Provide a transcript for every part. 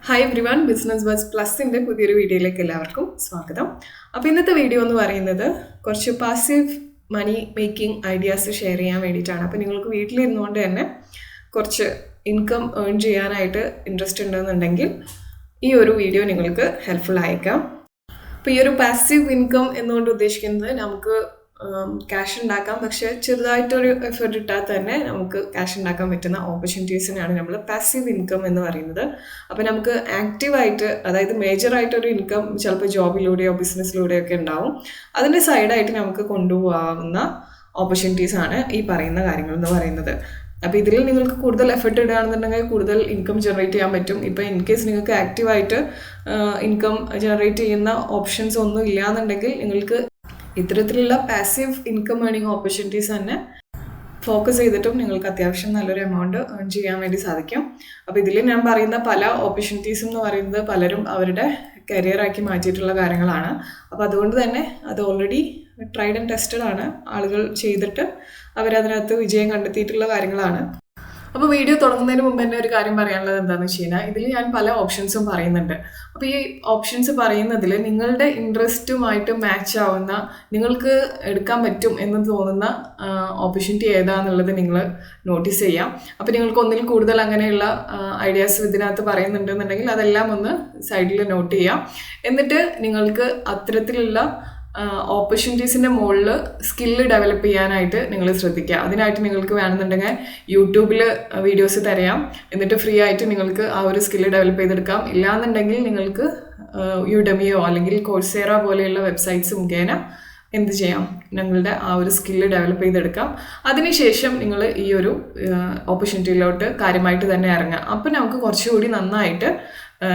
Hi everyone, business bus പ്ലസിൻ്റെ പുതിയൊരു വീഡിയോയിലേക്ക് എല്ലാവർക്കും സ്വാഗതം. അപ്പോൾ ഇന്നത്തെ വീഡിയോ എന്ന് പറയുന്നത് കുറച്ച് passive money making ideas share ചെയ്യാൻ വേണ്ടിയിട്ടാണ്. അപ്പോൾ നിങ്ങൾക്ക് വീട്ടിലിരുന്നുകൊണ്ട് തന്നെ കുറച്ച് ഇൻകം ഏൺ ചെയ്യാനായിട്ട് ഇൻട്രസ്റ്റ് ഉണ്ടെന്നുണ്ടെങ്കിൽ ഈ ഒരു വീഡിയോ നിങ്ങൾക്ക് ഹെൽപ്ഫുൾ ആയേക്കാം. അപ്പോൾ ഈ ഒരു പാസീവ് ഇൻകം എന്നുകൊണ്ട് ഉദ്ദേശിക്കുന്നത് നമുക്ക് ക്യാഷ് ഉണ്ടാക്കാം, പക്ഷേ ചെറുതായിട്ടൊരു എഫേർട്ട് ഇട്ടാൽ തന്നെ നമുക്ക് ക്യാഷ് ഉണ്ടാക്കാൻ പറ്റുന്ന ഓപ്പർച്യൂണിറ്റീസിനാണ് നമ്മൾ പാസീവ് ഇൻകം എന്ന് പറയുന്നത്. അപ്പോൾ നമുക്ക് ആക്റ്റീവായിട്ട്, അതായത് മേജറായിട്ടൊരു ഇൻകം ചിലപ്പോൾ ജോബിലൂടെയോ ബിസിനസ്സിലൂടെയോ ഒക്കെ ഉണ്ടാവും. അതിൻ്റെ സൈഡായിട്ട് നമുക്ക് കൊണ്ടുപോകാവുന്ന ഓപ്പർച്യൂണിറ്റീസാണ് ഈ പറയുന്ന കാര്യങ്ങൾ എന്ന് പറയുന്നത്. അപ്പോൾ ഇതിൽ നിങ്ങൾക്ക് കൂടുതൽ എഫർട്ട് ഇടുകയാണെന്നുണ്ടെങ്കിൽ കൂടുതൽ ഇൻകം ജനറേറ്റ് ചെയ്യാൻ പറ്റും. ഇപ്പോൾ ഇൻ കേസ് നിങ്ങൾക്ക് ആക്റ്റീവായിട്ട് ഇൻകം ജനറേറ്റ് ചെയ്യുന്ന ഓപ്ഷൻസ് ഒന്നും ഇല്ലയെന്നുണ്ടെങ്കിൽ നിങ്ങൾക്ക് ഇത്തരത്തിലുള്ള പാസീവ് ഇൻകം ഏണിംഗ് ഓപ്പർച്യൂണിറ്റീസ് തന്നെ ഫോക്കസ് ചെയ്തിട്ടും നിങ്ങൾക്ക് അത്യാവശ്യം നല്ലൊരു എമൗണ്ട് ഏൺ ചെയ്യാൻ വേണ്ടി സാധിക്കും. അപ്പോൾ ഇതിൽ ഞാൻ പറയുന്ന പല ഓപ്പർച്യൂണിറ്റീസും എന്ന് പറയുന്നത് പലരും അവരുടെ കരിയറാക്കി മാറ്റിയിട്ടുള്ള കാര്യങ്ങളാണ്. അപ്പോൾ അതുകൊണ്ട് തന്നെ അത് ഓൾറെഡി ട്രൈഡ് ആൻഡ് ടെസ്റ്റഡ് ആണ്. ആളുകൾ ചെയ്തിട്ട് അവരതിനകത്ത് വിജയം കണ്ടെത്തിയിട്ടുള്ള കാര്യങ്ങളാണ്. അപ്പോൾ വീഡിയോ തുടങ്ങുന്നതിന് മുമ്പ് തന്നെ ഒരു കാര്യം പറയാനുള്ളത് എന്താണെന്ന് വെച്ച് കഴിഞ്ഞാൽ, ഇതിൽ ഞാൻ പല ഓപ്ഷൻസും പറയുന്നുണ്ട്. അപ്പോൾ ഈ ഓപ്ഷൻസ് പറയുന്നതിൽ നിങ്ങളുടെ ഇൻട്രസ്റ്റുമായിട്ട് മാച്ച് ആവുന്ന, നിങ്ങൾക്ക് എടുക്കാൻ പറ്റും എന്ന് തോന്നുന്ന ഓപ്പർച്യൂണിറ്റി ഏതാണെന്നുള്ളത് നിങ്ങൾ നോട്ടീസ് ചെയ്യാം. അപ്പോൾ നിങ്ങൾക്ക് ഒന്നിൽ കൂടുതൽ അങ്ങനെയുള്ള ഐഡിയാസ് ഇതിനകത്ത് പറയുന്നുണ്ടെന്നുണ്ടെങ്കിൽ അതെല്ലാം ഒന്ന് സൈഡിൽ നോട്ട് ചെയ്യാം. എന്നിട്ട് നിങ്ങൾക്ക് അത്തരത്തിലുള്ള ഓപ്പർച്യൂണിറ്റീസിൻ്റെ മുകളിൽ സ്കില്ല് ഡെവലപ്പ് ചെയ്യാനായിട്ട് നിങ്ങൾ ശ്രദ്ധിക്കുക. അതിനായിട്ട് നിങ്ങൾക്ക് വേണമെന്നുണ്ടെങ്കിൽ യൂട്യൂബിൽ വീഡിയോസ് തരാം, എന്നിട്ട് ഫ്രീ ആയിട്ട് നിങ്ങൾക്ക് ആ ഒരു സ്കില്ല് ഡെവലപ്പ് ചെയ്തെടുക്കാം. ഇല്ലാന്നുണ്ടെങ്കിൽ നിങ്ങൾക്ക് യുഡെമിയോ അല്ലെങ്കിൽ കോഴ്സേറ പോലെയുള്ള വെബ്സൈറ്റ്സ് മുഖേന എന്ത് ചെയ്യാം, നിങ്ങളുടെ ആ ഒരു സ്കില്ല് ഡെവലപ്പ് ചെയ്തെടുക്കാം. അതിനുശേഷം നിങ്ങൾ ഈ ഒരു ഓപ്പർച്യൂണിറ്റിയിലോട്ട് കാര്യമായിട്ട് തന്നെ ഇറങ്ങുക. അപ്പോൾ നമുക്ക് കുറച്ചുകൂടി നന്നായിട്ട്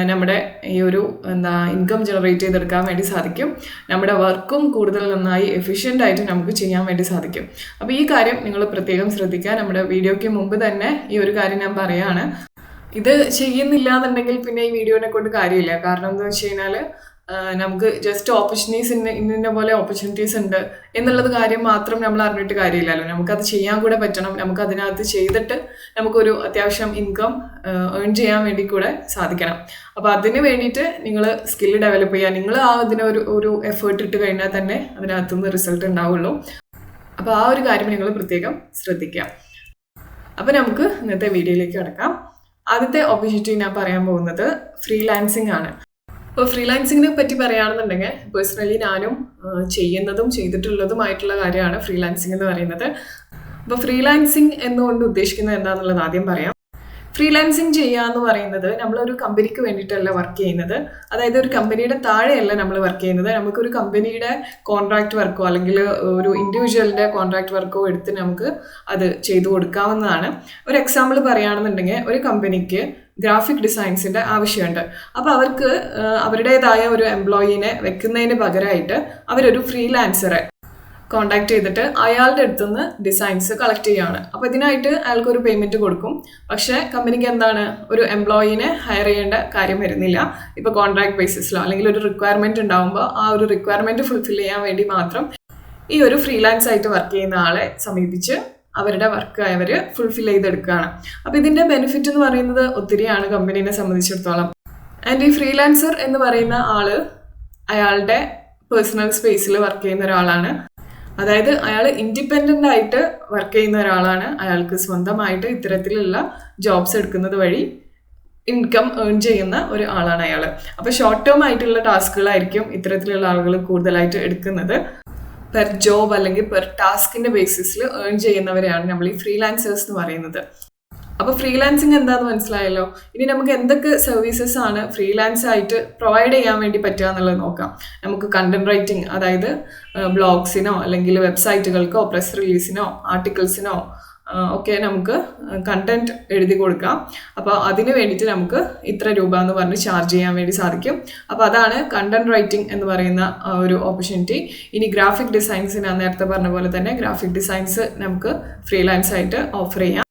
നമ്മുടെ ഈ ഒരു ഇൻകം ജനറേറ്റ് ചെയ്തെടുക്കാൻ വേണ്ടി സാധിക്കും. നമ്മുടെ വർക്കും കൂടുതൽ നന്നായി എഫിഷ്യൻ്റ് ആയിട്ട് നമുക്ക് ചെയ്യാൻ വേണ്ടി സാധിക്കും. അപ്പോൾ ഈ കാര്യം നിങ്ങൾ പ്രത്യേകം ശ്രദ്ധിക്കുക. നമ്മുടെ വീഡിയോയ്ക്ക് മുമ്പ് തന്നെ ഈ ഒരു കാര്യം ഞാൻ പറയുകയാണ്. ഇത് ചെയ്യുന്നില്ല എന്നുണ്ടെങ്കിൽ പിന്നെ ഈ വീഡിയോനെ കൊണ്ട് കാര്യമില്ല. കാരണം എന്താ വെച്ച് കഴിഞ്ഞാൽ, നമുക്ക് ജസ്റ്റ് ഓപ്പർച്യൂണിറ്റീസ് ഇന്ന പോലെ ഓപ്പർച്യൂണിറ്റീസ് ഉണ്ട് എന്നുള്ളത് കാര്യം മാത്രം നമ്മൾ അറിഞ്ഞിട്ട് കാര്യമില്ലല്ലോ. നമുക്കത് ചെയ്യാൻ കൂടെ പറ്റണം. നമുക്ക് അതിനകത്ത് ചെയ്തിട്ട് നമുക്കൊരു അത്യാവശ്യം ഇൻകം ഏൺ ചെയ്യാൻ വേണ്ടി കൂടെ സാധിക്കണം. അപ്പോൾ അതിന് വേണ്ടിയിട്ട് നിങ്ങൾ സ്കില്ല് ഡെവലപ്പ് ചെയ്യുക. നിങ്ങൾ ഒരു എഫേർട്ട് ഇട്ട് കഴിഞ്ഞാൽ തന്നെ അതിനകത്തുനിന്ന് റിസൾട്ട് ഉണ്ടാവുള്ളൂ. അപ്പോൾ ആ ഒരു കാര്യം നിങ്ങൾ പ്രത്യേകം ശ്രദ്ധിക്കുക. അപ്പോൾ നമുക്ക് ഇന്നത്തെ വീഡിയോയിലേക്ക് കിടക്കാം. ആദ്യത്തെ ഓപ്പർച്യൂണിറ്റി ഞാൻ പറയാൻ പോകുന്നത് ഫ്രീലാൻസിങ് ആണ്. അപ്പോൾ ഫ്രീലാൻസിങ്ങിനെ പറ്റി പറയുകയാണെന്നുണ്ടെങ്കിൽ പേഴ്സണലി ഞാനും ചെയ്യുന്നതും ചെയ്തിട്ടുള്ളതുമായിട്ടുള്ള കാര്യമാണ് ഫ്രീലാൻസിങ് എന്ന് പറയുന്നത്. അപ്പോൾ ഫ്രീലാൻസിങ് എന്നുകൊണ്ട് ഉദ്ദേശിക്കുന്നത് എന്താണെന്നുള്ളത് ആദ്യം പറയാം. ഫ്രീലാൻസിങ് ചെയ്യുക എന്ന് പറയുന്നത് നമ്മളൊരു കമ്പനിക്ക് വേണ്ടിയിട്ടല്ല വർക്ക് ചെയ്യുന്നത്. അതായത് ഒരു കമ്പനിയുടെ താഴെയല്ല നമ്മൾ വർക്ക് ചെയ്യുന്നത്. നമുക്കൊരു കമ്പനിയുടെ കോൺട്രാക്ട് വർക്കോ അല്ലെങ്കിൽ ഒരു ഇൻഡിവിജ്വലിൻ്റെ കോൺട്രാക്ട് വർക്കോ എടുത്ത് നമുക്ക് അത് ചെയ്തു കൊടുക്കാവുന്നതാണ്. ഒരു എക്സാമ്പിൾ പറയുകയാണെന്നുണ്ടെങ്കിൽ, ഒരു കമ്പനിക്ക് ഗ്രാഫിക് ഡിസൈൻസിൻ്റെ ആവശ്യമുണ്ട്. അപ്പോൾ അവർക്ക് അവരുടേതായ ഒരു എംപ്ലോയീനെ വെക്കുന്നതിന് പകരമായിട്ട് അവരൊരു ഫ്രീലാൻസറെ കോണ്ടാക്ട് ചെയ്തിട്ട് അയാളുടെ അടുത്ത് നിന്ന് ഡിസൈൻസ് കളക്ട് ചെയ്യുകയാണ്. അപ്പോൾ ഇതിനായിട്ട് അയാൾക്കൊരു പേയ്മെൻറ്റ് കൊടുക്കും. പക്ഷേ കമ്പനിക്ക് എന്താണ്, ഒരു എംപ്ലോയീനെ ഹയർ ചെയ്യേണ്ട കാര്യം വരുന്നില്ല. ഇപ്പോൾ കോൺട്രാക്ട് ബേസിസിലോ അല്ലെങ്കിൽ ഒരു റിക്വയർമെൻറ്റ് ഉണ്ടാകുമ്പോൾ ആ ഒരു റിക്വയർമെൻറ്റ് ഫുൾഫിൽ ചെയ്യാൻ വേണ്ടി മാത്രം ഈ ഒരു ഫ്രീലാൻസ് ആയിട്ട് വർക്ക് ചെയ്യുന്ന ആളെ സമീപിച്ച് അവരുടെ വർക്ക് അവർ ഫുൾഫിൽ ചെയ്തെടുക്കുകയാണ്. അപ്പോൾ ഇതിൻ്റെ ബെനിഫിറ്റ് എന്ന് പറയുന്നത് ഒത്തിരിയാണ് കമ്പനീനെ സംബന്ധിച്ചിടത്തോളം. ആൻഡ് ഈ ഫ്രീലാൻസർ എന്ന് പറയുന്ന ആൾ അയാളുടെ പേഴ്സണൽ സ്പേസിൽ വർക്ക് ചെയ്യുന്ന ഒരാളാണ്. അതായത് അയാൾ ഇൻഡിപെൻഡൻ്റ് ആയിട്ട് വർക്ക് ചെയ്യുന്ന ഒരാളാണ്. അയാൾക്ക് സ്വന്തമായിട്ട് ഇത്തരത്തിലുള്ള ജോബ്സ് എടുക്കുന്നത് വഴി ഇൻകം ഏൺ ചെയ്യുന്ന ഒരു ആളാണ് അയാൾ. അപ്പോൾ ഷോർട്ട് ടേം ആയിട്ടുള്ള ടാസ്കുകളായിരിക്കും ഇത്തരത്തിലുള്ള ആളുകൾ കൂടുതലായിട്ട് എടുക്കുന്നത്. പെർ ജോബ് അല്ലെങ്കിൽ പെർ ടാസ്കിൻ്റെ ബേസിസിൽ ഏൺ ചെയ്യുന്നവരെയാണ് നമ്മൾ ഈ ഫ്രീലാൻസേഴ്സ് എന്ന് പറയുന്നത്. അപ്പോൾ ഫ്രീലാൻസിങ് എന്താണെന്ന് മനസ്സിലായല്ലോ. ഇനി നമുക്ക് എന്തൊക്കെ സർവീസസ് ആണ് ഫ്രീലാൻസ് ആയിട്ട് പ്രൊവൈഡ് ചെയ്യാൻ വേണ്ടി പറ്റുക എന്നുള്ളത് നോക്കാം. നമുക്ക് കണ്ടന്റ് റൈറ്റിംഗ്, അതായത് ബ്ലോഗ്സിനോ അല്ലെങ്കിൽ വെബ്സൈറ്റുകൾക്കോ പ്രസ് റിലീസിനോ ആർട്ടിക്കിൾസിനോ ഒക്കെ നമുക്ക് കണ്ടന്റ് എഴുതി കൊടുക്കാം. അപ്പോൾ അതിന് വേണ്ടിയിട്ട് നമുക്ക് ഇത്ര രൂപ എന്ന് പറഞ്ഞ് ചാർജ് ചെയ്യാൻ വേണ്ടി സാധിക്കും. അപ്പോൾ അതാണ് കണ്ടന്റ് റൈറ്റിംഗ് എന്ന് പറയുന്ന ഒരു ഓപ്പർച്യൂണിറ്റി. ഇനി ഗ്രാഫിക് ഡിസൈൻസിന് നേരത്തെ പറഞ്ഞ പോലെ തന്നെ ഗ്രാഫിക് ഡിസൈൻസ് നമുക്ക് ഫ്രീലാൻസ് ആയിട്ട് ഓഫർ ചെയ്യാം.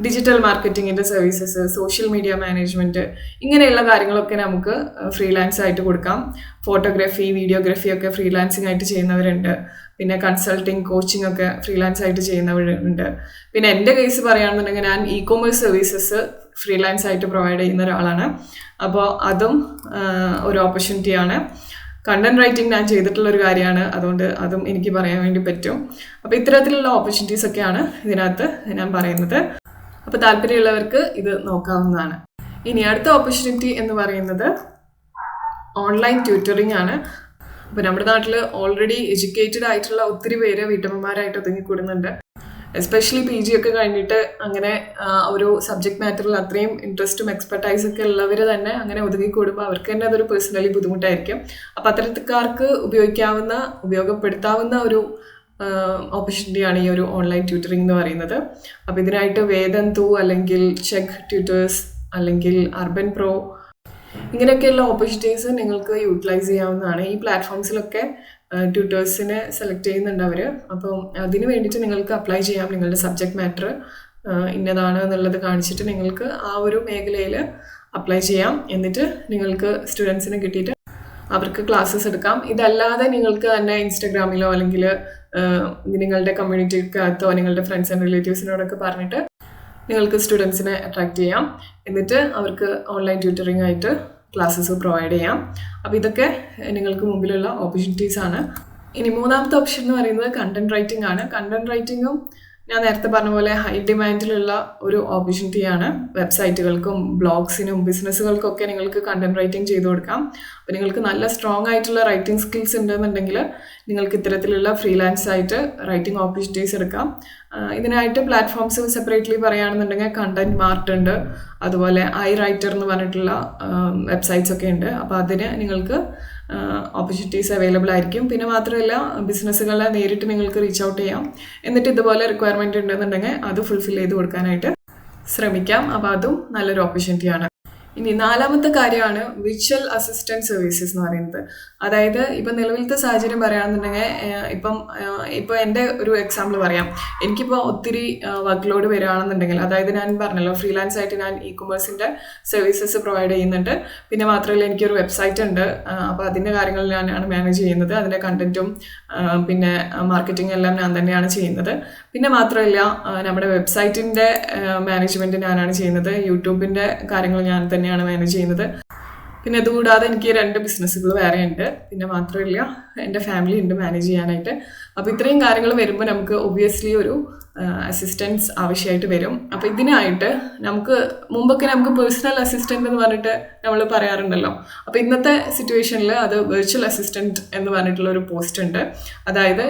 ഡിജിറ്റൽ മാർക്കറ്റിങ്ങിൻ്റെ സർവീസസ്, സോഷ്യൽ മീഡിയ മാനേജ്മെൻറ്റ്, ഇങ്ങനെയുള്ള കാര്യങ്ങളൊക്കെ നമുക്ക് ഫ്രീലാൻസ് ആയിട്ട് കൊടുക്കാം. ഫോട്ടോഗ്രാഫി, വീഡിയോഗ്രാഫി ഒക്കെ ഫ്രീലാൻസിങ് ആയിട്ട് ചെയ്യുന്നവരുണ്ട്. പിന്നെ കൺസൾട്ടിങ്, കോച്ചിങ് ഒക്കെ ഫ്രീലാൻസ് ആയിട്ട് ചെയ്യുന്നവരുണ്ട്. പിന്നെ എൻ്റെ കേസ് പറയുകയാണെന്നുണ്ടെങ്കിൽ ഞാൻ ഇ-കൊമേഴ്സ് സർവീസസ് ഫ്രീലാൻസ് ആയിട്ട് പ്രൊവൈഡ് ചെയ്യുന്ന ഒരാളാണ്. അപ്പോൾ അതും ഒരു ഓപ്പർച്യൂണിറ്റിയാണ്. കണ്ടന്റ് റൈറ്റിംഗ് ഞാൻ ചെയ്തിട്ടുള്ളൊരു കാര്യമാണ്, അതുകൊണ്ട് അതും എനിക്ക് പറയാൻ വേണ്ടി പറ്റും. അപ്പോൾ ഇത്തരത്തിലുള്ള ഓപ്പർച്യൂണിറ്റീസ് ഒക്കെയാണ് ഇതിനകത്ത് ഞാൻ പറയുന്നത്. അപ്പോൾ താല്പര്യമുള്ളവർക്ക് ഇത് നോക്കാവുന്നതാണ്. ഇനി അടുത്ത ഓപ്പർച്യൂണിറ്റി എന്ന് പറയുന്നത് ഓൺലൈൻ ട്യൂറ്ററിംഗ് ആണ്. അപ്പോൾ നമ്മുടെ നാട്ടിൽ ഓൾറെഡി എഡ്യൂക്കേറ്റഡ് ആയിട്ടുള്ള ഒത്തിരി പേര് വീട്ടമ്മമാരായിട്ട് ഒതുങ്ങിക്കൂടുന്നുണ്ട്. എസ്പെഷ്യലി PG ഒക്കെ കഴിഞ്ഞിട്ട് അങ്ങനെ ഒരു സബ്ജക്ട് മാറ്ററിൽ അത്രയും ഇൻട്രസ്റ്റും എക്സ്പെർട്ടൈസ് ഒക്കെ ഉള്ളവർ തന്നെ അങ്ങനെ ഒതുങ്ങിക്കൂടുമ്പോൾ അവർക്ക് തന്നെ അതൊരു പേഴ്സണലി ബുദ്ധിമുട്ടായിരിക്കും. അപ്പോൾ അത്തരക്കാർക്ക് ഉപയോഗപ്പെടുത്താവുന്ന ഒരു ഓപ്പർച്യൂണിറ്റിയാണ് ഈ ഒരു ഓൺലൈൻ ട്യൂറ്ററിംഗ് എന്ന് പറയുന്നത്. അപ്പോൾ ഇതിനായിട്ട് വേദന്തു അല്ലെങ്കിൽ ചെക്ക് ട്യൂട്ടേഴ്സ് അല്ലെങ്കിൽ അർബൻ പ്രോ ഇങ്ങനെയൊക്കെയുള്ള ഓപ്പർച്യൂണിറ്റീസ് നിങ്ങൾക്ക് യൂട്ടിലൈസ് ചെയ്യാവുന്നതാണ്. ഈ പ്ലാറ്റ്ഫോംസിലൊക്കെ ട്യൂട്ടേഴ്സിനെ സെലക്ട് ചെയ്യുന്നുണ്ട് അവർ. അപ്പം അതിന് വേണ്ടിയിട്ട് നിങ്ങൾക്ക് അപ്ലൈ ചെയ്യാം. നിങ്ങളുടെ സബ്ജക്ട് മാറ്റർ ഇന്നതാണ് എന്നുള്ളത് കാണിച്ചിട്ട് നിങ്ങൾക്ക് ആ ഒരു മേഖലയിൽ അപ്ലൈ ചെയ്യാം. എന്നിട്ട് നിങ്ങൾക്ക് സ്റ്റുഡൻസിനെ കിട്ടിയിട്ട് അവർക്ക് ക്ലാസ്സസ് എടുക്കാം. ഇതല്ലാതെ നിങ്ങൾക്ക് തന്നെ ഇൻസ്റ്റഗ്രാമിലോ അല്ലെങ്കിൽ നിങ്ങളുടെ കമ്മ്യൂണിറ്റിക്കകത്തോ നിങ്ങളുടെ ഫ്രണ്ട്സ് ആൻഡ് റിലേറ്റീവ്സിനോടൊക്കെ പറഞ്ഞിട്ട് നിങ്ങൾക്ക് സ്റ്റുഡൻസിനെ അട്രാക്ട് ചെയ്യാം. എന്നിട്ട് അവർക്ക് ഓൺലൈൻ ട്യൂറ്ററിംഗ് ആയിട്ട് ക്ലാസ്സസ് പ്രൊവൈഡ് ചെയ്യാം. അപ്പോൾ ഇതൊക്കെ നിങ്ങൾക്ക് മുമ്പിലുള്ള ഓപ്പർച്യൂണിറ്റീസ് ആണ്. ഇനി മൂന്നാമത്തെ ഓപ്ഷൻ എന്ന് പറയുന്നത് കണ്ടന്റ് റൈറ്റിംഗ് ആണ്. കണ്ടന്റ് റൈറ്റിംഗും ഞാൻ നേരത്തെ പറഞ്ഞ പോലെ ഹൈ ഡിമാൻഡിലുള്ള ഒരു ഓപ്പർച്യൂണിറ്റിയാണ്. വെബ്സൈറ്റുകൾക്കും ബ്ലോഗ്സിനും ബിസിനസ്സുകൾക്കൊക്കെ നിങ്ങൾക്ക് കണ്ടന്റ് റൈറ്റിംഗ് ചെയ്തു കൊടുക്കാം. അപ്പോൾ നിങ്ങൾക്ക് നല്ല സ്ട്രോങ് ആയിട്ടുള്ള റൈറ്റിംഗ് സ്കിൽസ് ഉണ്ടെന്നുണ്ടെങ്കിൽ നിങ്ങൾക്ക് ഇത്തരത്തിലുള്ള ഫ്രീലാൻസ് ആയിട്ട് റൈറ്റിംഗ് ഓപ്പർച്യൂണിറ്റീസ് എടുക്കാം. ഇതിനായിട്ട് പ്ലാറ്റ്ഫോംസ് സെപ്പറേറ്റ്ലി പറയുകയാണെന്നുണ്ടെങ്കിൽ കണ്ടന്റ് മാർട്ട് ഉണ്ട്, അതുപോലെ iWriter എന്ന് പറഞ്ഞിട്ടുള്ള വെബ്സൈറ്റ്സ് ഒക്കെ ഉണ്ട്. അപ്പോൾ അതിന് നിങ്ങൾക്ക് ഓപ്പർച്യൂണിറ്റീസ് അവൈലബിൾ ആയിരിക്കും. പിന്നെ മാത്രമല്ല ബിസിനസ്സുകളെ നേരിട്ട് നിങ്ങൾക്ക് റീച്ച് ഔട്ട് ചെയ്യാം. എന്നിട്ട് ഇതുപോലെ റിക്വയർമെൻറ്റ് ഉണ്ടെന്നുണ്ടെങ്കിൽ അത് ഫുൾഫിൽ ചെയ്ത് കൊടുക്കാനായിട്ട് ശ്രമിക്കാം. അപ്പോൾ അതും നല്ലൊരു ഓപ്പർച്യൂണിറ്റിയാണ്. ഇനി നാലാമത്തെ കാര്യമാണ് വിർച്വൽ അസിസ്റ്റൻറ്റ് സർവീസസ് എന്ന് പറയുന്നത്. അതായത് ഇപ്പം നിലവിലത്തെ സാഹചര്യം പറയുകയാണെന്നുണ്ടെങ്കിൽ ഇപ്പോൾ എൻ്റെ ഒരു എക്സാമ്പിൾ പറയാം. എനിക്കിപ്പോൾ ഒത്തിരി വർക്ക് ലോഡ് വരികയാണെന്നുണ്ടെങ്കിൽ, അതായത് ഞാൻ പറഞ്ഞല്ലോ ഫ്രീലാൻസ് ആയിട്ട് ഞാൻ ഇ-കൊമേഴ്സിൻ്റെ സർവീസസ് പ്രൊവൈഡ് ചെയ്യുന്നുണ്ട്. പിന്നെ മാത്രമല്ല എനിക്കൊരു വെബ്സൈറ്റ് ഉണ്ട്. അപ്പോൾ അതിൻ്റെ കാര്യങ്ങൾ ഞാനാണ് മാനേജ് ചെയ്യുന്നത്. അതിൻ്റെ കണ്ടൻറ്റും പിന്നെ മാർക്കറ്റിംഗ് എല്ലാം ഞാൻ തന്നെയാണ് ചെയ്യുന്നത്. പിന്നെ മാത്രമല്ല നമ്മുടെ വെബ്സൈറ്റിൻ്റെ മാനേജ്മെൻറ്റ് ഞാനാണ് ചെയ്യുന്നത്. യൂട്യൂബിൻ്റെ കാര്യങ്ങൾ ഞാൻ തന്നെയാണ് മാനേജ് ചെയ്യുന്നത്. പിന്നെ അതുകൂടാതെ എനിക്ക് 2 ബിസിനസ്സുകൾ വേറെ ഉണ്ട്. പിന്നെ മാത്രമല്ല എൻ്റെ ഫാമിലി ഉണ്ട് മാനേജ് ചെയ്യാനായിട്ട്. അപ്പോൾ ഇത്രയും കാര്യങ്ങൾ വരുമ്പോൾ നമുക്ക് ഒബ്വിയസ്ലി ഒരു അസിസ്റ്റൻസ് ആവശ്യമായിട്ട് വരും. അപ്പോൾ ഇതിനായിട്ട് മുമ്പൊക്കെ നമുക്ക് പേഴ്സണൽ അസിസ്റ്റൻ്റ് എന്ന് പറഞ്ഞിട്ട് നമ്മൾ പറയാറുണ്ടല്ലോ. അപ്പോൾ ഇന്നത്തെ സിറ്റുവേഷനിൽ അത് വിർച്വൽ അസിസ്റ്റൻറ്റ് എന്ന് പറഞ്ഞിട്ടുള്ള ഒരു പോസ്റ്റ് ഉണ്ട്. അതായത്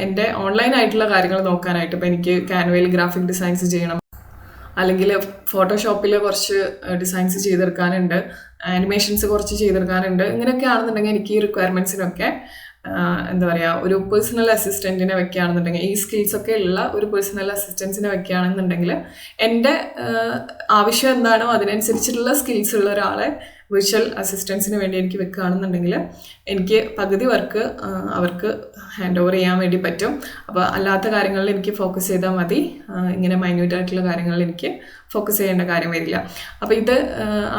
എൻ്റെ ഓൺലൈനായിട്ടുള്ള കാര്യങ്ങൾ നോക്കാനായിട്ട്, ഇപ്പോൾ എനിക്ക് ക്യാൻവയിൽ ഗ്രാഫിക് ഡിസൈൻസ് ചെയ്യണം, അല്ലെങ്കിൽ ഫോട്ടോഷോപ്പിൽ കുറച്ച് ഡിസൈൻസ് ചെയ്തെടുക്കാനുണ്ട്, ആനിമേഷൻസ് കുറച്ച് ചെയ്തെടുക്കാനുണ്ട്, ഇങ്ങനെയൊക്കെ ആണെന്നുണ്ടെങ്കിൽ എനിക്ക് ഈ റിക്വയർമെൻറ്റ്സിനൊക്കെ എന്താ പറയുക ഒരു പേഴ്സണൽ അസിസ്റ്റൻറ്റിനെ വെക്കുകയാണെന്നുണ്ടെങ്കിൽ, ഈ സ്കിൽസൊക്കെ ഉള്ള ഒരു പേഴ്സണൽ അസിസ്റ്റൻസിനെ വെക്കുകയാണെന്നുണ്ടെങ്കിൽ എൻ്റെ ആവശ്യം എന്താണോ അതിനനുസരിച്ചിട്ടുള്ള സ്കിൽസ് ഉള്ള ഒരാളെ വിർച്വൽ അസിസ്റ്റൻസിന് വേണ്ടി എനിക്ക് വെക്കുകയാണെന്നുണ്ടെങ്കിൽ എനിക്ക് പകുതി വർക്ക് അവർക്ക് ഹാൻഡ് ഓവർ ചെയ്യാൻ വേണ്ടി പറ്റും. അപ്പോൾ അല്ലാത്ത കാര്യങ്ങളിൽ എനിക്ക് ഫോക്കസ് ചെയ്താൽ മതി. ഇങ്ങനെ മൈന്യൂട്ടായിട്ടുള്ള കാര്യങ്ങളിൽ എനിക്ക് ഫോക്കസ് ചെയ്യേണ്ട കാര്യം വരില്ല. അപ്പോൾ ഇത്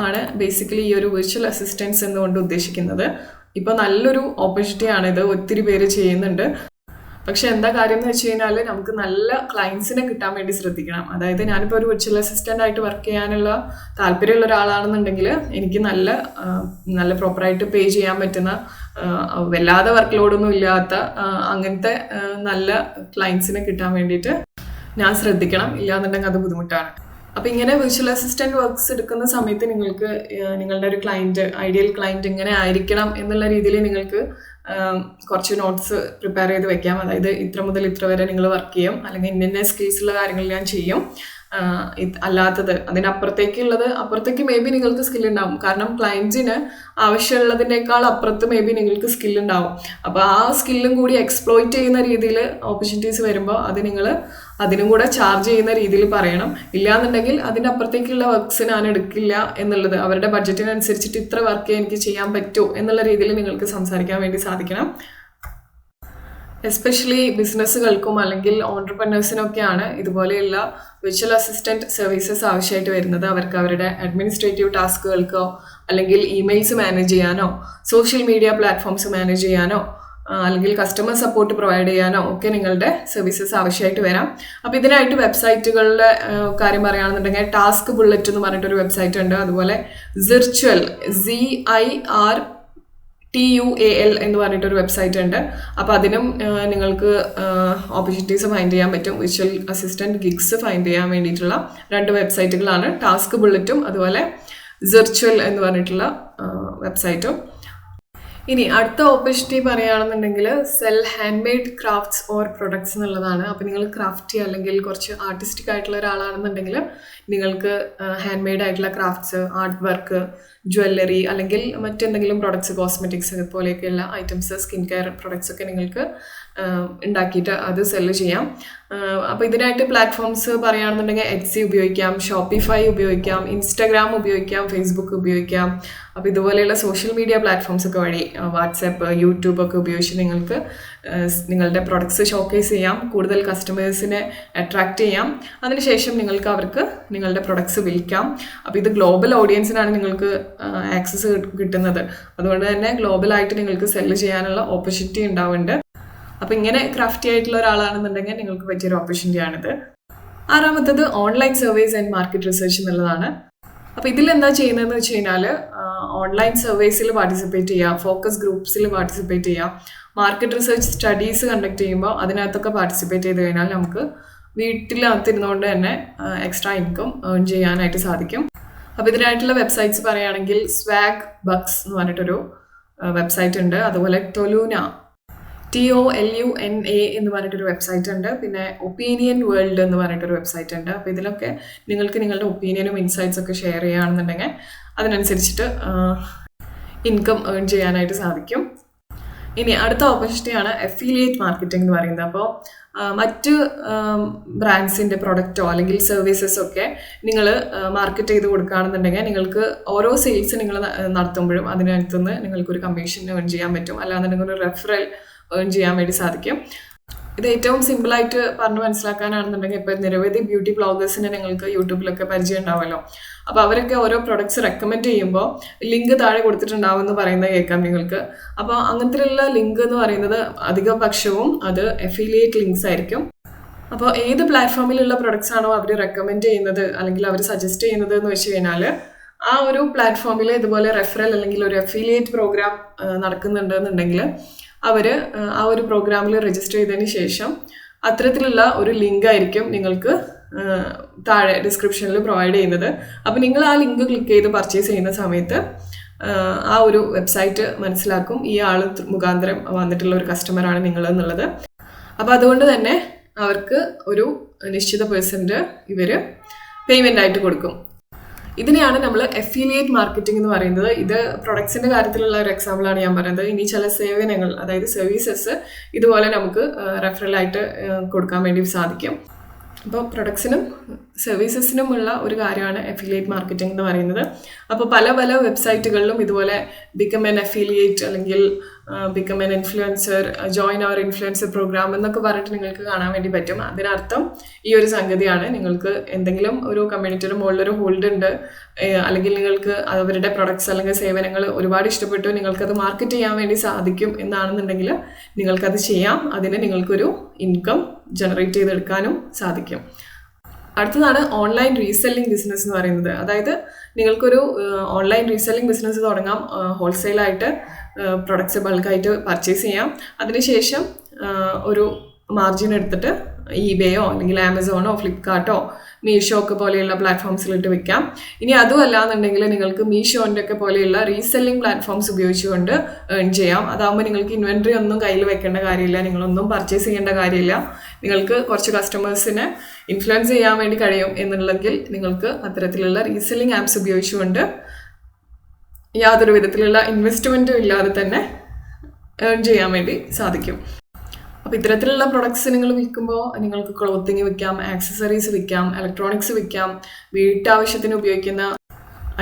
ആണ് ബേസിക്കലി ഈ ഒരു വിർച്വൽ അസിസ്റ്റൻസ് എന്നുകൊണ്ട് ഉദ്ദേശിക്കുന്നത്. ഇപ്പോൾ നല്ലൊരു ഓപ്പർച്യൂണിറ്റിയാണ് ഇത്, ഒത്തിരി പേര് ചെയ്യുന്നുണ്ട്. പക്ഷെ എന്താ കാര്യം എന്ന് വെച്ച് കഴിഞ്ഞാൽ നമുക്ക് നല്ല ക്ലയൻസിനെ കിട്ടാൻ വേണ്ടി ശ്രദ്ധിക്കണം. അതായത് ഞാനിപ്പോൾ ഒരു വിർച്വൽ അസിസ്റ്റൻ്റ് ആയിട്ട് വർക്ക് ചെയ്യാനുള്ള താല്പര്യമുള്ള ഒരാളാണെന്നുണ്ടെങ്കിൽ എനിക്ക് നല്ല പ്രോപ്പറായിട്ട് പേ ചെയ്യാൻ പറ്റുന്ന, വല്ലാതെ വർക്ക് ലോഡൊന്നും ഇല്ലാത്ത അങ്ങനത്തെ നല്ല ക്ലയൻസിനെ കിട്ടാൻ വേണ്ടിയിട്ട് ഞാൻ ശ്രദ്ധിക്കണം. ഇല്ലാന്നുണ്ടെങ്കിൽ അത് ബുദ്ധിമുട്ടാണ്. അപ്പോൾ ഇങ്ങനെ വിർച്വൽ അസിസ്റ്റൻറ്റ് വർക്ക്സ് എടുക്കുന്ന സമയത്ത് നിങ്ങൾക്ക് നിങ്ങളുടെ ഒരു ഐഡിയൽ ക്ലയൻറ്റ് ഇങ്ങനെ ആയിരിക്കണം എന്നുള്ള രീതിയിൽ നിങ്ങൾക്ക് കുറച്ച് നോട്ട്സ് പ്രിപ്പയർ ചെയ്ത് വെക്കാം. അതായത് ഇത്ര മുതൽ ഇത്ര വരെ നിങ്ങൾ വർക്ക് ചെയ്യും, അല്ലെങ്കിൽ ഇന്ന സ്കിൽസുള്ള കാര്യങ്ങൾ ഞാൻ ചെയ്യും. അല്ലാത്തത് അപ്പുറത്തേക്ക് മേ ബി നിങ്ങൾക്ക് സ്കിൽ ഉണ്ടാവും. കാരണം ക്ലയൻസിന് ആവശ്യമുള്ളതിനേക്കാൾ അപ്പുറത്ത് മേ ബി നിങ്ങൾക്ക് സ്കിൽ ഉണ്ടാവും. അപ്പോൾ ആ സ്കില്ലും കൂടി എക്സ്പ്ലോയിറ്റ് ചെയ്യുന്ന രീതിയിൽ ഓപ്പർച്യൂണിറ്റീസ് വരുമ്പോൾ അത് നിങ്ങൾ അതിനും കൂടെ ചാർജ് ചെയ്യുന്ന രീതിയിൽ പറയണം. ഇല്ലാന്നുണ്ടെങ്കിൽ അതിൻ്റെ അപ്പുറത്തേക്കുള്ള വർക്ക്സ് ഞാൻ എടുക്കില്ല എന്നുള്ളത്, അവരുടെ ബഡ്ജറ്റിനനുസരിച്ചിട്ട് ഇത്ര വർക്ക് എനിക്ക് ചെയ്യാൻ പറ്റുമോ എന്നുള്ള രീതിയിൽ നിങ്ങൾക്ക് സംസാരിക്കാൻ വേണ്ടി സാധിക്കണം. എസ്പെഷ്യലി ബിസിനസ്സുകൾക്കും അല്ലെങ്കിൽ ഓൺടർപ്രനേഴ്സിനൊക്കെയാണ് ഇതുപോലെയുള്ള വിർച്വൽ അസിസ്റ്റന്റ് സർവീസസ് ആവശ്യമായിട്ട് വരുന്നത്. അവർക്ക് അവരുടെ അഡ്മിനിസ്ട്രേറ്റീവ് ടാസ്കുകൾക്കോ അല്ലെങ്കിൽ ഇമെയിൽസ് മാനേജ് ചെയ്യാനോ സോഷ്യൽ മീഡിയ പ്ലാറ്റ്ഫോംസ് മാനേജ് ചെയ്യാനോ അല്ലെങ്കിൽ കസ്റ്റമർ സപ്പോർട്ട് പ്രൊവൈഡ് ചെയ്യാനോ ഒക്കെ നിങ്ങളുടെ സർവീസസ് ആവശ്യമായിട്ട് വരാം. അപ്പോൾ ഇതിനായിട്ട് വെബ്സൈറ്റുകളുടെ കാര്യം പറയുകയാണെന്നുണ്ടെങ്കിൽ ടാസ്ക് ബുള്ളറ്റ് എന്ന് പറഞ്ഞിട്ടൊരു വെബ്സൈറ്റ് ഉണ്ട്. അതുപോലെ സിർച്വൽ ZIRTUAL എന്ന് പറഞ്ഞിട്ടൊരു വെബ്സൈറ്റ് ഉണ്ട്. അപ്പോൾ അതിനും നിങ്ങൾക്ക് ഓപ്പർച്യൂണിറ്റീസ് ഫൈൻഡ് ചെയ്യാൻ പറ്റും. വിർച്വൽ അസിസ്റ്റന്റ് ഗിഗ്സ് ഫൈൻഡ് ചെയ്യാൻ വേണ്ടിയിട്ടുള്ള 2 വെബ്സൈറ്റുകളാണ്, ടാസ്ക് ബുള്ളറ്റും അതുപോലെ സിർച്വൽ എന്ന് പറഞ്ഞിട്ടുള്ള വെബ്സൈറ്റും. ഇനി അടുത്ത ഓപ്പർച്യൂണിറ്റി പറയുകയാണെന്നുണ്ടെങ്കിൽ cell hand made crafts or products എന്നുള്ളതാണ്. അപ്പോൾ നിങ്ങൾ ക്രാഫ്റ്റ് അല്ലെങ്കിൽ കുറച്ച് ആർട്ടിസ്റ്റിക് ആയിട്ടുള്ള ഒരാളാണെന്നുണ്ടെങ്കിൽ നിങ്ങൾക്ക് ഹാൻഡ് മെയ്ഡ് ആയിട്ടുള്ള ക്രാഫ്റ്റ്സ്, ആർട്ട് വർക്ക്, ജ്വല്ലറി അല്ലെങ്കിൽ മറ്റെന്തെങ്കിലും പ്രൊഡക്ട്സ്, കോസ്മെറ്റിക്സ് പോലെയൊക്കെയുള്ള ഐറ്റംസ്, സ്കിൻ കെയർ പ്രൊഡക്ട്സ് ഒക്കെ നിങ്ങൾക്ക് ഉണ്ടാക്കിയിട്ട് അത് സെല്ല് ചെയ്യാം. അപ്പോൾ ഇതിനായിട്ട് പ്ലാറ്റ്ഫോംസ് പറയുകയാണെന്നുണ്ടെങ്കിൽ എറ്റ്സി ഉപയോഗിക്കാം, ഷോപ്പിഫൈ ഉപയോഗിക്കാം, ഇൻസ്റ്റാഗ്രാം ഉപയോഗിക്കാം, ഫേസ്ബുക്ക് ഉപയോഗിക്കാം. അപ്പോൾ ഇതുപോലെയുള്ള സോഷ്യൽ മീഡിയ പ്ലാറ്റ്ഫോംസ് ഒക്കെ വഴി വാട്സാപ്പ്, യൂട്യൂബ് ഒക്കെ ഉപയോഗിച്ച് നിങ്ങൾക്ക് നിങ്ങളുടെ പ്രൊഡക്ട്സ് ഷോക്കേസ് ചെയ്യാം, കൂടുതൽ കസ്റ്റമേഴ്സിനെ അട്രാക്റ്റ് ചെയ്യാം. അതിനുശേഷം നിങ്ങൾക്ക് അവർക്ക് നിങ്ങളുടെ പ്രൊഡക്ട്സ് വിൽക്കാം. അപ്പോൾ ഇത് ഗ്ലോബൽ ഓഡിയൻസിനാണ് നിങ്ങൾക്ക് ആക്സസ് കിട്ടുന്നത്. അതുകൊണ്ട് തന്നെ ഗ്ലോബലായിട്ട് നിങ്ങൾക്ക് സെല്ല് ചെയ്യാനുള്ള ഓപ്പർച്യൂണിറ്റി ഉണ്ടാവുന്നുണ്ട്. അപ്പോൾ ഇങ്ങനെ ക്രാഫ്റ്റി ആയിട്ടുള്ള ഒരാളാണെന്നുണ്ടെങ്കിൽ നിങ്ങൾക്ക് പറ്റിയൊരു ഓപ്പർച്യൂണിറ്റിയാണിത്. 6ാമത്തേത് online surveys and market research എന്നുള്ളതാണ്. അപ്പോൾ ഇതിൽ എന്താ ചെയ്യുന്നതെന്ന് വെച്ച് കഴിഞ്ഞാൽ ഓൺലൈൻ സർവേസിൽ പാർട്ടിസിപ്പേറ്റ് ചെയ്യുക, ഫോക്കസ് ഗ്രൂപ്പ്സിൽ പാർട്ടിസിപ്പേറ്റ് ചെയ്യുക, മാർക്കറ്റ് റിസർച്ച് സ്റ്റഡീസ് കണ്ടക്ട് ചെയ്യുമ്പോൾ അതിനകത്തൊക്കെ പാർട്ടിസിപ്പേറ്റ് ചെയ്ത് കഴിഞ്ഞാൽ നമുക്ക് വീട്ടിലകത്തിരുന്നുകൊണ്ട് തന്നെ എക്സ്ട്രാ ഇൻകം ഏൺ ചെയ്യാനായിട്ട് സാധിക്കും. അപ്പോൾ ഇതിനായിട്ടുള്ള വെബ്സൈറ്റ്സ് പറയുകയാണെങ്കിൽ സ്വാഗ് ബക്സ് എന്ന് പറഞ്ഞിട്ടൊരു വെബ്സൈറ്റ് ഉണ്ട്. അതുപോലെ ടൊലൂന TOLUNA എന്ന് പറഞ്ഞിട്ടൊരു വെബ്സൈറ്റ് ഉണ്ട്. പിന്നെ ഒപ്പീനിയൻ വേൾഡ് എന്ന് പറഞ്ഞിട്ടൊരു വെബ്സൈറ്റ് ഉണ്ട്. അപ്പോൾ ഇതിലൊക്കെ നിങ്ങൾക്ക് നിങ്ങളുടെ ഒപ്പീനിയനും ഇൻസൈറ്റ്സ് ഒക്കെ ഷെയർ ചെയ്യുകയാണെന്നുണ്ടെങ്കിൽ അതിനനുസരിച്ചിട്ട് ഇൻകം ഏൺ ചെയ്യാനായിട്ട് സാധിക്കും. ഇനി അടുത്ത ഓപ്പർച്യൂണിറ്റിയാണ് അഫിലിയേറ്റ് മാർക്കറ്റിംഗ് എന്ന് പറയുന്നത്. അപ്പോൾ മറ്റ് ബ്രാൻഡ്സിൻ്റെ പ്രൊഡക്റ്റോ അല്ലെങ്കിൽ സർവീസസോ ഒക്കെ നിങ്ങൾ മാർക്കറ്റ് ചെയ്ത് കൊടുക്കുകയാണെന്നുണ്ടെങ്കിൽ നിങ്ങൾക്ക് ഓരോ സെയിൽസ് നിങ്ങൾ നടത്തുമ്പോഴും അതിനകത്തുനിന്ന് നിങ്ങൾക്കൊരു കമ്മീഷൻ ഏൺ ചെയ്യാൻ പറ്റും. അല്ലാന്നുണ്ടെങ്കിൽ ഒരു റെഫറൽ ഏൺ ചെയ്യാൻ വേണ്ടി സാധിക്കും. ഇത് ഏറ്റവും സിമ്പിളായിട്ട് പറഞ്ഞ് മനസ്സിലാക്കാനാണെന്നുണ്ടെങ്കിൽ ഇപ്പോൾ നിരവധി ബ്യൂട്ടി ബ്ലോഗേഴ്സിനെ നിങ്ങൾക്ക് യൂട്യൂബിലൊക്കെ പരിചയം ഉണ്ടാവുമല്ലോ. അപ്പോൾ അവരൊക്കെ ഓരോ പ്രൊഡക്ട്സ് റെക്കമെൻഡ് ചെയ്യുമ്പോൾ ലിങ്ക് താഴെ കൊടുത്തിട്ടുണ്ടാവും എന്ന് പറയുന്നത് കേൾക്കാം നിങ്ങൾക്ക്. അപ്പോൾ അങ്ങനത്തെയുള്ള ലിങ്ക് എന്ന് പറയുന്നത് അധിക പക്ഷവും അത് അഫിലിയേറ്റ് ലിങ്ക്സ് ആയിരിക്കും. അപ്പോൾ ഏത് പ്ലാറ്റ്ഫോമിലുള്ള പ്രൊഡക്ട്സ് ആണോ അവർ റെക്കമെൻഡ് ചെയ്യുന്നത് അല്ലെങ്കിൽ അവർ സജസ്റ്റ് ചെയ്യുന്നത് എന്ന് വെച്ച് കഴിഞ്ഞാൽ ആ ഒരു പ്ലാറ്റ്ഫോമിൽ ഇതുപോലെ റെഫറൽ അല്ലെങ്കിൽ ഒരു അഫിലിയേറ്റ് പ്രോഗ്രാം നടക്കുന്നുണ്ടെന്നുണ്ടെങ്കിൽ അവർ ആ ഒരു പ്രോഗ്രാമിൽ രജിസ്റ്റർ ചെയ്തതിന് ശേഷം അത്തരത്തിലുള്ള ഒരു ലിങ്ക് ആയിരിക്കും നിങ്ങൾക്ക് താഴെ ഡിസ്ക്രിപ്ഷനിൽ പ്രൊവൈഡ് ചെയ്യുന്നത്. അപ്പോൾ നിങ്ങൾ ആ ലിങ്ക് ക്ലിക്ക് ചെയ്ത് പർച്ചേസ് ചെയ്യുന്ന സമയത്ത് ആ ഒരു വെബ്സൈറ്റ് മനസ്സിലാക്കും ഈ ആൾ മുഖാന്തരം വന്നിട്ടുള്ള ഒരു കസ്റ്റമറാണ് നിങ്ങൾ എന്നുള്ളത്. അപ്പോൾ അതുകൊണ്ട് തന്നെ അവർക്ക് ഒരു നിശ്ചിത പെർസെൻറ്റ് ഇവർ പേയ്മെൻ്റ് ആയിട്ട് കൊടുക്കും. ഇതിനെയാണ് നമ്മൾ അഫിലിയേറ്റ് മാർക്കറ്റിംഗ് എന്ന് പറയുന്നത്. ഇത് പ്രൊഡക്ട്സിൻ്റെ കാര്യത്തിലുള്ള ഒരു എക്സാമ്പിളാണ് ഞാൻ പറയുന്നത്. ഇനി ചില സേവനങ്ങൾ, അതായത് സർവീസസ് ഇതുപോലെ നമുക്ക് റെഫറലായിട്ട് കൊടുക്കാൻ വേണ്ടി സാധിക്കും. അപ്പോൾ പ്രൊഡക്ട്സിനും സർവീസസിനുമുള്ള ഒരു കാര്യമാണ് അഫിലിയേറ്റ് മാർക്കറ്റിംഗ് എന്ന് പറയുന്നത്. അപ്പോൾ പല പല വെബ്സൈറ്റുകളിലും ഇതുപോലെ ബിക്കം എൻ അഫിലിയേറ്റ് അല്ലെങ്കിൽ become an influencer, join our influencer program എന്നൊക്കെ പറഞ്ഞിട്ട് നിങ്ങൾക്ക് കാണാൻ വേണ്ടി പറ്റും. അതിനർത്ഥം ഈ ഒരു സംഗതിയാണ്, നിങ്ങൾക്ക് എന്തെങ്കിലും ഒരു കമ്മ്യൂണിറ്റിയുടെ മുകളിലൊരു ഹോൾഡ് ഉണ്ട് അല്ലെങ്കിൽ നിങ്ങൾക്ക് അവരുടെ പ്രൊഡക്ട്സ് അല്ലെങ്കിൽ സേവനങ്ങൾ ഒരുപാട് ഇഷ്ടപ്പെട്ടു, നിങ്ങൾക്കത് മാർക്കറ്റ് ചെയ്യാൻ വേണ്ടി സാധിക്കും എന്നാണെന്നുണ്ടെങ്കിൽ നിങ്ങൾക്കത് ചെയ്യാം. അതിന് നിങ്ങൾക്കൊരു ഇൻകം ജനറേറ്റ് ചെയ്തെടുക്കാനും സാധിക്കും. അടുത്തതാണ് ഓൺലൈൻ റീസെല്ലിംഗ് ബിസിനസ് എന്ന് പറയുന്നത്. അതായത് നിങ്ങൾക്കൊരു ഓൺലൈൻ റീസെല്ലിംഗ് ബിസിനസ് തുടങ്ങാം. ഹോൾസെയിലായിട്ട് പ്രൊഡക്ട്സ് ബൾക്കായിട്ട് പർച്ചേസ് ചെയ്യാം. അതിനുശേഷം ഒരു മാർജിൻ എടുത്തിട്ട് ഈബേയോ അല്ലെങ്കിൽ ആമസോണോ ഫ്ലിപ്കാർട്ടോ മീഷോ ഒക്കെ പോലെയുള്ള പ്ലാറ്റ്ഫോംസിലിട്ട് വിൽക്കാം. ഇനി അതുമല്ല എന്നുണ്ടെങ്കിൽ നിങ്ങൾക്ക് മീഷോൻ്റെ ഒക്കെ പോലെയുള്ള റീസെല്ലിംഗ് പ്ലാറ്റ്ഫോംസ് ഉപയോഗിച്ചുകൊണ്ട് ഏൺ ചെയ്യാം. അതാകുമ്പോൾ നിങ്ങൾക്ക് ഇൻവെൻട്രി ഒന്നും കയ്യിൽ വെക്കേണ്ട കാര്യമില്ല, നിങ്ങളൊന്നും പർച്ചേസ് ചെയ്യേണ്ട കാര്യമില്ല. നിങ്ങൾക്ക് കുറച്ച് കസ്റ്റമേഴ്സിനെ ഇൻഫ്ലുവൻസ് ചെയ്യാൻ വേണ്ടി കഴിയും എന്നുണ്ടെങ്കിൽ നിങ്ങൾക്ക് അത്തരത്തിലുള്ള റീസെല്ലിംഗ് ആപ്സ് ഉപയോഗിച്ചുകൊണ്ട് യാതൊരു വിധത്തിലുള്ള ഇൻവെസ്റ്റ്മെൻറ്റും ഇല്ലാതെ തന്നെ ഏൺ ചെയ്യാൻ വേണ്ടി സാധിക്കും. അപ്പോൾ ഇത്തരത്തിലുള്ള പ്രൊഡക്ട്സ് നിങ്ങൾ വിൽക്കുമ്പോൾ നിങ്ങൾക്ക് ക്ലോത്തിങ് വിൽക്കാം, ആക്സസറീസ് വിൽക്കാം, ഇലക്ട്രോണിക്സ് വിൽക്കാം, വീട്ടാവശ്യത്തിന് ഉപയോഗിക്കുന്ന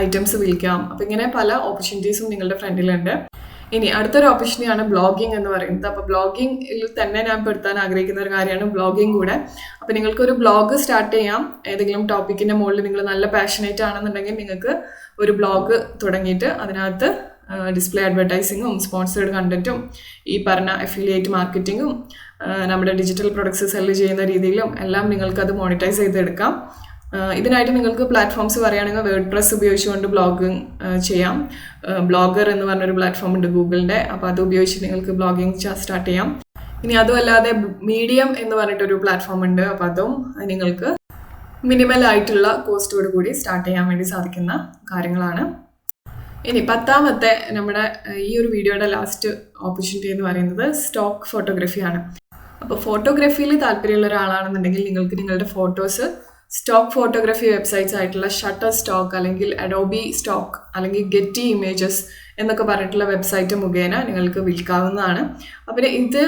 ഐറ്റംസ് വിൽക്കാം. അപ്പോൾ ഇങ്ങനെ പല ഓപ്പർച്യൂണിറ്റീസും നിങ്ങളുടെ ഫ്രണ്ടിലുണ്ട്. ഇനി അടുത്തൊരു ഓപ്പർച്യൂണിറ്റിയാണ് ബ്ലോഗിംഗ് എന്ന് പറയുന്നത്. അപ്പോൾ ബ്ലോഗിങ്ങിൽ തന്നെ ഞാൻ പെടുത്താൻ ആഗ്രഹിക്കുന്ന ഒരു കാര്യമാണ് ബ്ലോഗിംഗ് കൂടെ. അപ്പോൾ നിങ്ങൾക്കൊരു ബ്ലോഗ് സ്റ്റാർട്ട് ചെയ്യാം. ഏതെങ്കിലും ടോപ്പിക്കിൻ്റെ മുകളിൽ നിങ്ങൾ നല്ല പാഷനേറ്റ് ആണെന്നുണ്ടെങ്കിൽ നിങ്ങൾക്ക് ഒരു ബ്ലോഗ് തുടങ്ങിയിട്ട് അതിനകത്ത് ഡിസ്പ്ലേ അഡ്വർടൈസിങ്ങും സ്പോൺസേഡ് കണ്ടന്റും ഈ പറഞ്ഞ അഫിലിയേറ്റ് മാർക്കറ്റിങ്ങും നമ്മുടെ ഡിജിറ്റൽ പ്രൊഡക്ട്സ് സെല്ല് ചെയ്യുന്ന രീതിയിലും എല്ലാം നിങ്ങൾക്കത് മോണിറ്റൈസ് ചെയ്തെടുക്കാം. ഇതിനായിട്ട് നിങ്ങൾക്ക് പ്ലാറ്റ്ഫോംസ് പറയുകയാണെങ്കിൽ വേർഡ്പ്രസ് ഉപയോഗിച്ചുകൊണ്ട് ബ്ലോഗിങ് ചെയ്യാം. ബ്ലോഗർ എന്ന് പറഞ്ഞൊരു പ്ലാറ്റ്ഫോം ഉണ്ട് ഗൂഗിളിൻ്റെ. അപ്പോൾ അത് ഉപയോഗിച്ച് നിങ്ങൾക്ക് ബ്ലോഗിങ് സ്റ്റാർട്ട് ചെയ്യാം. ഇനി അതുമല്ലാതെ മീഡിയം എന്ന് പറഞ്ഞിട്ടൊരു പ്ലാറ്റ്ഫോം ഉണ്ട്. അപ്പോൾ അതും നിങ്ങൾക്ക് മിനിമൽ ആയിട്ടുള്ള കോസ്റ്റോട് കൂടി സ്റ്റാർട്ട് ചെയ്യാൻ വേണ്ടി സാധിക്കുന്ന കാര്യങ്ങളാണ്. ഇനി 10ാമത്തെ നമ്മുടെ ഈ ഒരു വീഡിയോയുടെ ലാസ്റ്റ് ഓപ്പർച്യൂണിറ്റി എന്ന് പറയുന്നത് സ്റ്റോക്ക് ഫോട്ടോഗ്രാഫിയാണ്. അപ്പോൾ ഫോട്ടോഗ്രാഫിയിൽ താല്പര്യമുള്ള ഒരാളാണെന്നുണ്ടെങ്കിൽ നിങ്ങൾക്ക് നിങ്ങളുടെ ഫോട്ടോസ് സ്റ്റോക്ക് ഫോട്ടോഗ്രാഫി വെബ്സൈറ്റ്സ് ആയിട്ടുള്ള ഷട്ടർ സ്റ്റോക്ക് അല്ലെങ്കിൽ അഡോബി സ്റ്റോക്ക് അല്ലെങ്കിൽ ഗെറ്റി ഇമേജസ് എന്നൊക്കെ പറഞ്ഞിട്ടുള്ള വെബ്സൈറ്റ് മുഖേന നിങ്ങൾക്ക് വിൽക്കാവുന്നതാണ്. അപ്പോൾ ഇത്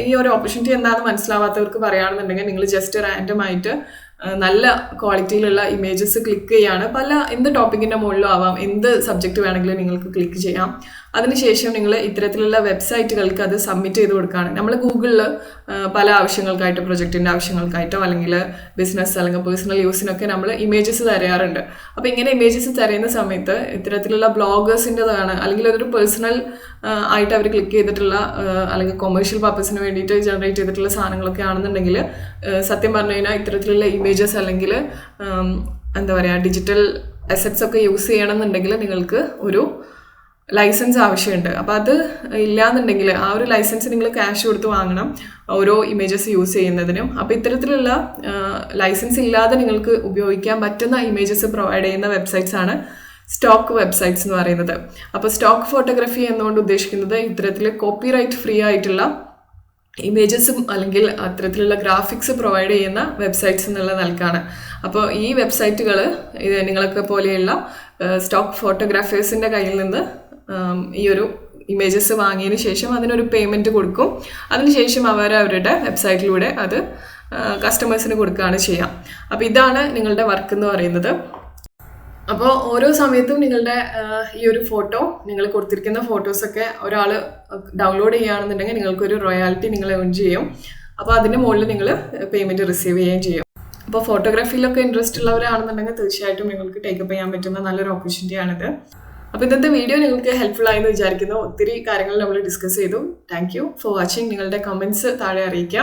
ഈ ഒരു ഓപ്പർച്യൂണിറ്റി എന്താണെന്ന് മനസ്സിലാവാത്തവർക്ക് പറയുകയാണെന്നുണ്ടെങ്കിൽ നിങ്ങൾ ജസ്റ്റ് റാൻഡമായിട്ട് നല്ല ക്വാളിറ്റിയിലുള്ള ഇമേജസ് ക്ലിക്ക് ചെയ്യാണ്. എന്ത് ടോപ്പിക്കിൻ്റെ മുകളിലും ആവാം, എന്ത് സബ്ജക്റ്റ് വേണമെങ്കിലും നിങ്ങൾക്ക് ക്ലിക്ക് ചെയ്യാം. അതിനുശേഷം നിങ്ങൾ ഇത്തരത്തിലുള്ള വെബ്സൈറ്റുകൾക്ക് അത് സബ്മിറ്റ് ചെയ്ത് കൊടുക്കുകയാണ്. നമ്മൾ ഗൂഗിളിൽ പല ആവശ്യങ്ങൾക്കായിട്ട്, പ്രൊജക്റ്റിൻ്റെ ആവശ്യങ്ങൾക്കായിട്ടോ അല്ലെങ്കിൽ ബിസിനസ് അല്ലെങ്കിൽ പേഴ്സണൽ യൂസിനൊക്കെ നമ്മൾ ഇമേജസ് തരാറുണ്ട്. അപ്പോൾ ഇങ്ങനെ ഇമേജസ് തരുന്ന സമയത്ത് ഇത്തരത്തിലുള്ള ബ്ലോഗേഴ്സിൻ്റെതാണ് അല്ലെങ്കിൽ അതൊരു പേഴ്സണൽ ആയിട്ട് അവർ ക്ലിക്ക് ചെയ്തിട്ടുള്ള അല്ലെങ്കിൽ കൊമേഴ്ഷ്യൽ പർപ്പസിന് വേണ്ടിയിട്ട് ജനറേറ്റ് ചെയ്തിട്ടുള്ള സാധനങ്ങളൊക്കെ ആണെന്നുണ്ടെങ്കിൽ സത്യം പറഞ്ഞു കഴിഞ്ഞാൽ ഇത്തരത്തിലുള്ള ഇമേജസ് അല്ലെങ്കിൽ എന്താ പറയുക ഡിജിറ്റൽ അസറ്റ്സ് ഒക്കെ യൂസ് ചെയ്യണമെന്നുണ്ടെങ്കിൽ നിങ്ങൾക്ക് ഒരു ലൈസൻസ് ആവശ്യമുണ്ട്. അപ്പോൾ അത് ഇല്ലയെന്നുണ്ടെങ്കിൽ ആ ഒരു ലൈസൻസ് നിങ്ങൾ ക്യാഷ് കൊടുത്ത് വാങ്ങണം ഓരോ ഇമേജസ് യൂസ് ചെയ്യുന്നതിനും. അപ്പോൾ ഇത്തരത്തിലുള്ള ലൈസൻസ് ഇല്ലാതെ നിങ്ങൾക്ക് ഉപയോഗിക്കാൻ പറ്റുന്ന ഇമേജസ് പ്രൊവൈഡ് ചെയ്യുന്ന വെബ്സൈറ്റ്സ് ആണ് സ്റ്റോക്ക് വെബ്സൈറ്റ്സ് എന്ന് പറയുന്നത്. അപ്പോൾ സ്റ്റോക്ക് ഫോട്ടോഗ്രാഫി എന്നുകൊണ്ട് ഉദ്ദേശിക്കുന്നത് ഇത്തരത്തിൽ കോപ്പിറൈറ്റ് ഫ്രീ ആയിട്ടുള്ള ഇമേജസും അല്ലെങ്കിൽ അത്തരത്തിലുള്ള ഗ്രാഫിക്സ് പ്രൊവൈഡ് ചെയ്യുന്ന വെബ്സൈറ്റ്സ് എന്നുള്ള നിലക്കാണ്. അപ്പോൾ ഈ വെബ്സൈറ്റുകൾ നിങ്ങളൊക്കെ പോലെയുള്ള സ്റ്റോക്ക് ഫോട്ടോഗ്രാഫേഴ്സിൻ്റെ കയ്യിൽ നിന്ന് ഈ ഒരു ഇമേജസ് വാങ്ങിയതിന് ശേഷം അതിനൊരു പേയ്മെൻറ്റ് കൊടുക്കും. അതിനുശേഷം അവരുടെ വെബ്സൈറ്റിലൂടെ അത് കസ്റ്റമേഴ്സിന് കൊടുക്കുകയാണ് ചെയ്യാം. അപ്പോൾ ഇതാണ് നിങ്ങളുടെ വർക്ക് എന്ന് പറയുന്നത്. അപ്പോൾ ഓരോ സമയത്തും നിങ്ങളുടെ ഈ ഒരു ഫോട്ടോ, നിങ്ങൾ കൊടുത്തിരിക്കുന്ന ഫോട്ടോസൊക്കെ ഒരാൾ ഡൗൺലോഡ് ചെയ്യുകയാണെന്നുണ്ടെങ്കിൽ നിങ്ങൾക്കൊരു റോയാലിറ്റി നിങ്ങൾ ഏൺ ചെയ്യും. അപ്പോൾ അതിൻ്റെ മുകളിൽ നിങ്ങൾ പേയ്മെൻറ്റ് റിസീവ് ചെയ്യുകയും ചെയ്യും. അപ്പോൾ ഫോട്ടോഗ്രാഫിയിലൊക്കെ ഇൻട്രസ്റ്റ് ഉള്ളവരാണെന്നുണ്ടെങ്കിൽ തീർച്ചയായിട്ടും നിങ്ങൾക്ക് ടേക്കപ്പ് ചെയ്യാൻ പറ്റുന്ന നല്ലൊരു ഓപ്പർച്യൂണിറ്റിയാണിത്. അപ്പോൾ ഇന്നത്തെ വീഡിയോ നിങ്ങൾക്ക് ഹെൽപ്ഫുൾ ആയെന്ന് വിചാരിക്കുന്നു. ഒത്തിരി കാര്യങ്ങൾ നമ്മൾ ഡിസ്കസ് ചെയ്തു. Thank you for watching. നിങ്ങളുടെ കമൻറ്റ്സ് താഴെ അറിയിക്കാം.